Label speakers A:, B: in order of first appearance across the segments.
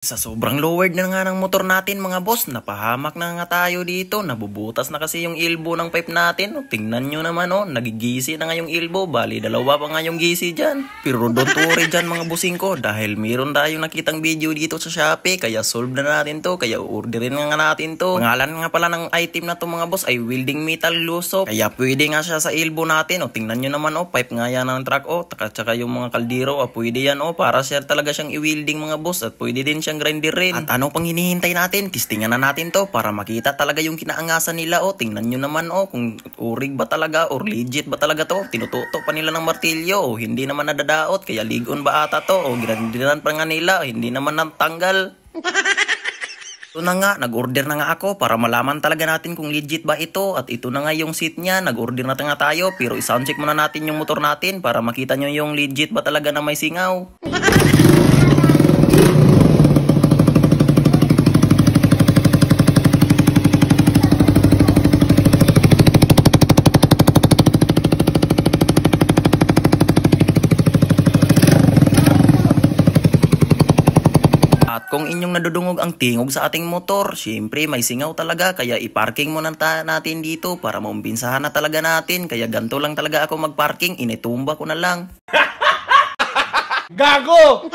A: Sa sobrang lowered na nga ng motor natin mga boss, napahamak na nga tayo dito. Nabubutas na kasi yung elbow ng pipe natin. O, tingnan nyo naman nagigisi na nga yung elbow. Bali, dalawa pa nga yung gisi dyan. Pero don't worry dyan mga busing ko. Dahil meron tayong nakitang video dito sa Shopee. Kaya solve na natin to. Kaya orderin nga natin to. Pangalan nga pala ng item na to mga boss ay welding metal glue soap. Kaya pwede nga siya sa elbow natin. O, tingnan nyo naman pipe nga yan ng truck. Tsaka yung mga kaldero. Pwede yan para siya talaga siyang i-welding mga boss. At pwede din siyang grinder rin. At ano pang hinihintay natin? Testingan na natin to para makita talaga yung kinaangasan nila. Tingnan nyo naman kung urig ba talaga or legit ba talaga to. Tinututok pa nila ng martilyo hindi naman nadadaot. Kaya ligon ba ata to grinderan pa nga nila. Hindi naman natanggal. Ito na nga, nag-order na nga ako para malaman talaga natin kung legit ba ito. At ito na nga yung seat niya, nag-order na nga tayo. Pero i-sound check muna natin yung motor natin para makita nyo yung legit ba talaga na may singaw. At kung inyong nadudungog ang tingog sa ating motor, syempre may singaw talaga. Kaya i-parking muna natin dito para maumbinsahan na talaga natin. Kaya ganito lang talaga ako mag-parking, initumba ko na lang.
B: Gago!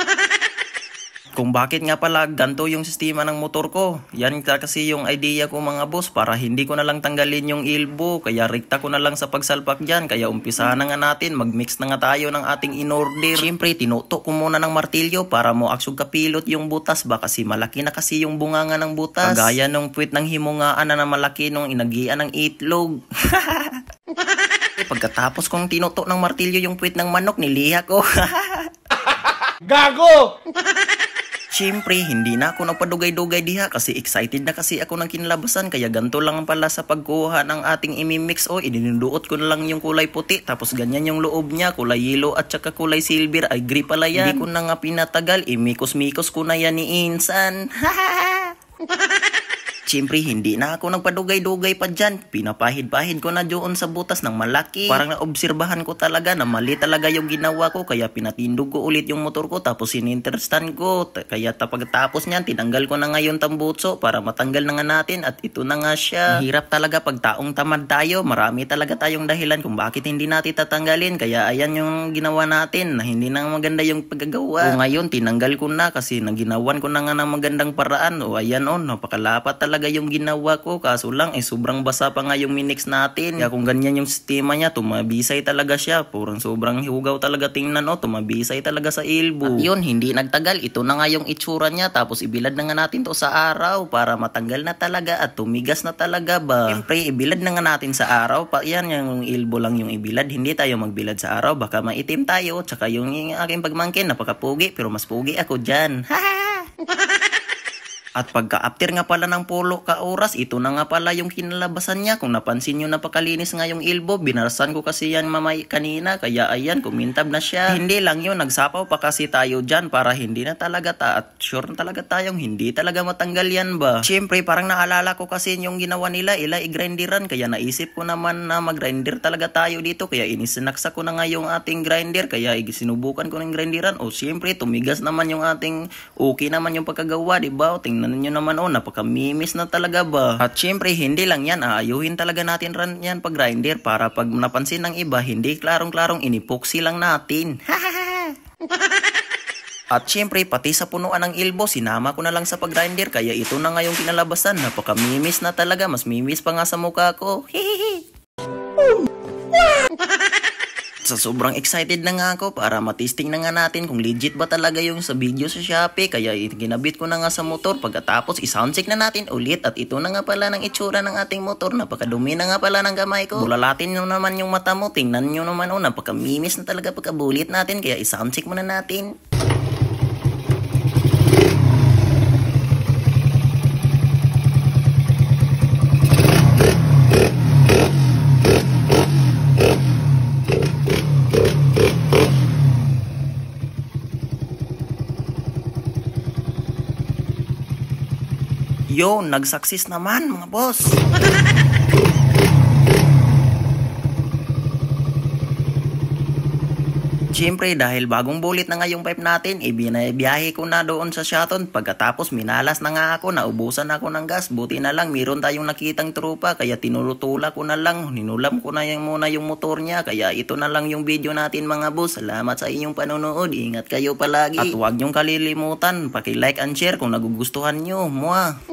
A: Kung bakit nga pala ganito yung sistema ng motor ko. Yan kasi yung idea ko mga boss para hindi ko na lang tanggalin yung elbow. Kaya rekta ko na lang sa pagsalpak dyan. Kaya umpisahan na nga natin. Mag-mix na nga tayo ng ating in-order. Siyempre tinutok ko muna ng martilyo para mo aksog kapilot yung butas. Ba kasi malaki na kasi yung bunganga ng butas. Kagaya nung puwit ng himungaan na malaki nung inagian ng itlog. Pagkatapos kong tinutok ng martilyo yung puwit ng manok, niliha ko.
B: Gago!
A: Siyempre, hindi na ako nagpadugay-dugay diha kasi excited na kasi ako ng kinalabasan. Kaya ganito lang pala sa pagkuha ng ating imimix. Ininuduot ko na lang yung kulay puti. Tapos ganyan yung loob niya, kulay yellow at saka kulay silver. Ay, gray pala yan. Hindi ko na nga pinatagal. Imikos-mikos ko na yan ni Insan. Siyempre, hindi na ako nagpadugay-dugay pa dyan. Pinapahid-pahid ko na doon sa butas ng malaki. Parang naobserbahan ko talaga na mali talaga yung ginawa ko. Kaya pinatindog ko ulit yung motor ko. Tapos sininterestan ko. Kaya pagkatapos niyan, tinanggal ko na ngayon tambutso para matanggal na nga natin. At ito na nga siya. Hirap talaga pag taong tamad tayo. Marami talaga tayong dahilan kung bakit hindi natin tatanggalin. Kaya ayan yung ginawa natin na hindi na maganda yung paggagawa. Ngayon, tinanggal ko na kasi naginawan ko na nga ng magandang paraan. Ayan napakalapat talaga yung ginawa ko. Kaso lang sobrang basa pa nga yung minix natin. Kaya kung ganyan yung sistema niya, tumabisay talaga siya. Purang sobrang hugaw talaga tingnan tumabisay talaga sa elbow. At yun, hindi nagtagal. Ito na nga yung itsura niya. Tapos ibilad na nga natin to sa araw para matanggal na talaga at tumigas na talaga ba. Siyempre, ibilad na nga natin sa araw. Yan yung elbow lang yung ibilad. Hindi tayo magbilad sa araw. Baka maitim tayo. Tsaka yung aking pagmangkin, napakapugi. Pero mas pugi ako dyan. At pagka-after nga pala ng polo ka oras, ito na nga pala yung kinalabasan niya. Kung napansin nyo, napakalinis nga yung elbow. Binarasan ko kasi yan mamay kanina. Kaya ayan, kumintab na siya. Hindi lang yun, nagsapaw pa kasi tayo dyan para hindi na talaga at sure na talaga tayong hindi talaga matanggal yan ba. Siyempre, parang naalala ko kasi yung ginawa nila, i-grinderan. Kaya naisip ko naman na mag-grinder talaga tayo dito. Kaya inisinaksa ko na nga yung ating grinder. Kaya sinubukan ko ng grinderan. Siyempre, tumigas naman yung ating okay naman yung pagkagawa, diba? Tingnan nyo naman napakamimis na talaga ba. At syempre hindi lang yan, aayuhin talaga natin yan pag grinder para pag napansin ng iba hindi klarong-klarong inipoxy lang natin. At syempre pati sa punuan ng elbow sinama ko na lang sa pag-grinder. Kaya ito na nga yung kinalabasan. Napakamimis na talaga, mas mimis pa nga sa mukha ko. Sa sobrang excited na nga ako para matesting na nga natin kung legit ba talaga yung sa video sa Shopee. Kaya ginabit ko na nga sa motor. Pagkatapos i-soundcheck na natin ulit. At ito na nga pala ng itsura ng ating motor. Napakadumi na nga pala ng gamay ko. Bulalatin nyo naman yung mata mo. Tingnan nyo naman napakamimis na talaga pagkabulit natin. Kaya i-soundcheck muna natin. Yo, nag-success naman mga boss. Siyempre dahil bagong bulit na nga yung pipe natin, ibinabiyahe ko na doon sa Shotton. Pagkatapos minalas na nga ako, naubusan ako ng gas. Buti na lang meron tayong nakitang trupa, kaya tinutula ko na lang. Ninulam ko na muna yung motor niya. Kaya ito na lang yung video natin mga boss. Salamat sa inyong panonood. Ingat kayo palagi. At huwag niyong kalilimutan, paki-like and share kung nagugustuhan nyo. Mwah!